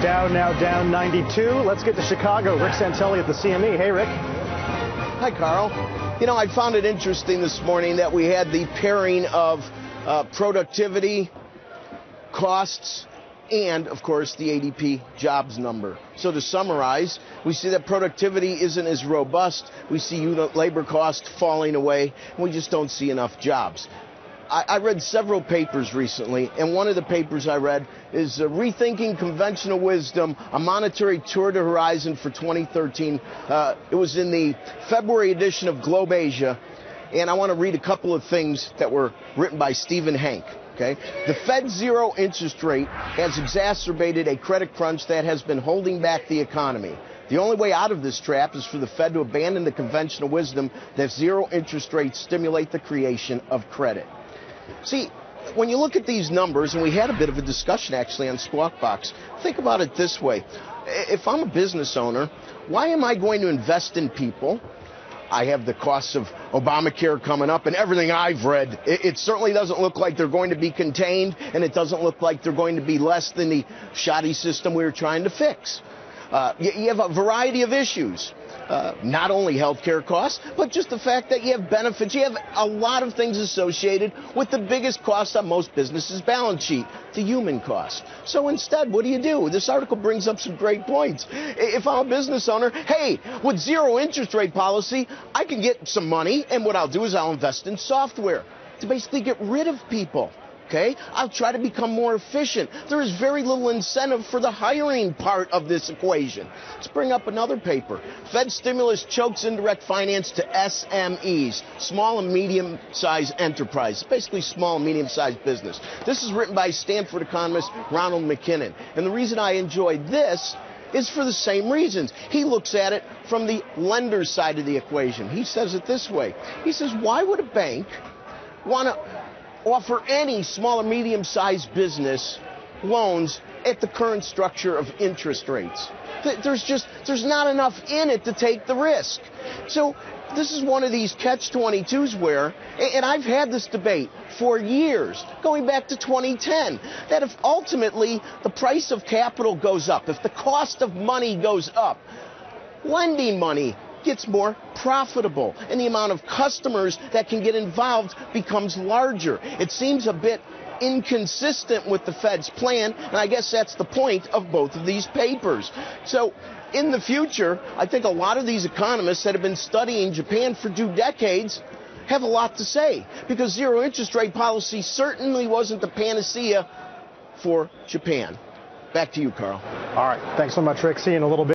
Dow now down 92. Let's get to Chicago. Rick Santelli at the CME. Hey, Rick. Hi, Carl. You know, I found it interesting this morning that we had the pairing of productivity, costs, and, of course, the ADP jobs number. So to summarize, we see that productivity isn't as robust. We see unit labor cost falling away, and we just don't see enough jobs. I read several papers recently, and one of the papers I read is Rethinking Conventional Wisdom, a Monetary Tour de Horizon for 2013. It was in the February edition of Globe Asia, and I want to read a couple of things that were written by Stephen Hank. Okay. The Fed's zero interest rate has exacerbated a credit crunch that has been holding back the economy. The only way out of this trap is for the Fed to abandon the conventional wisdom that zero interest rates stimulate the creation of credit. See, when you look at these numbers, and we had a bit of a discussion actually on Squawk Box, think about it this way. If I'm a business owner, why am I going to invest in people? I have the costs of Obamacare coming up, and everything I've read, it certainly doesn't look like they're going to be contained, and it doesn't look like they're going to be less than the shoddy system we were trying to fix. You have a variety of issues, not only healthcare costs, but just the fact that you have benefits. You have a lot of things associated with the biggest cost on most businesses' balance sheet, the human cost. So instead, what do? This article brings up some great points. If I'm a business owner, hey, with zero interest rate policy, I can get some money, and what I'll do is I'll invest in software to basically get rid of people. Okay, I'll try to become more efficient. There is very little incentive for the hiring part of this equation. Let's bring up another paper. Fed stimulus chokes indirect finance to SMEs, small and medium-sized enterprises, basically small and medium-sized business. This is written by Stanford economist Ronald McKinnon. And the reason I enjoy this is for the same reasons. He looks at it from the lender's side of the equation. He says it this way. He says, why would a bank want to offer any small or medium-sized business loans at the current structure of interest rates? There's not enough in it to take the risk. So this is one of these catch-22s where, and I've had this debate for years, going back to 2010, that if ultimately the price of capital goes up, if the cost of money goes up, lending money gets more profitable, and the amount of customers that can get involved becomes larger. It seems a bit inconsistent with the Fed's plan, and I guess that's the point of both of these papers. So in the future, I think a lot of these economists that have been studying Japan for 2 decades have a lot to say, because zero interest rate policy certainly wasn't the panacea for Japan. Back to you, Carl. All right. Thanks so much, Rick. See you in a little bit.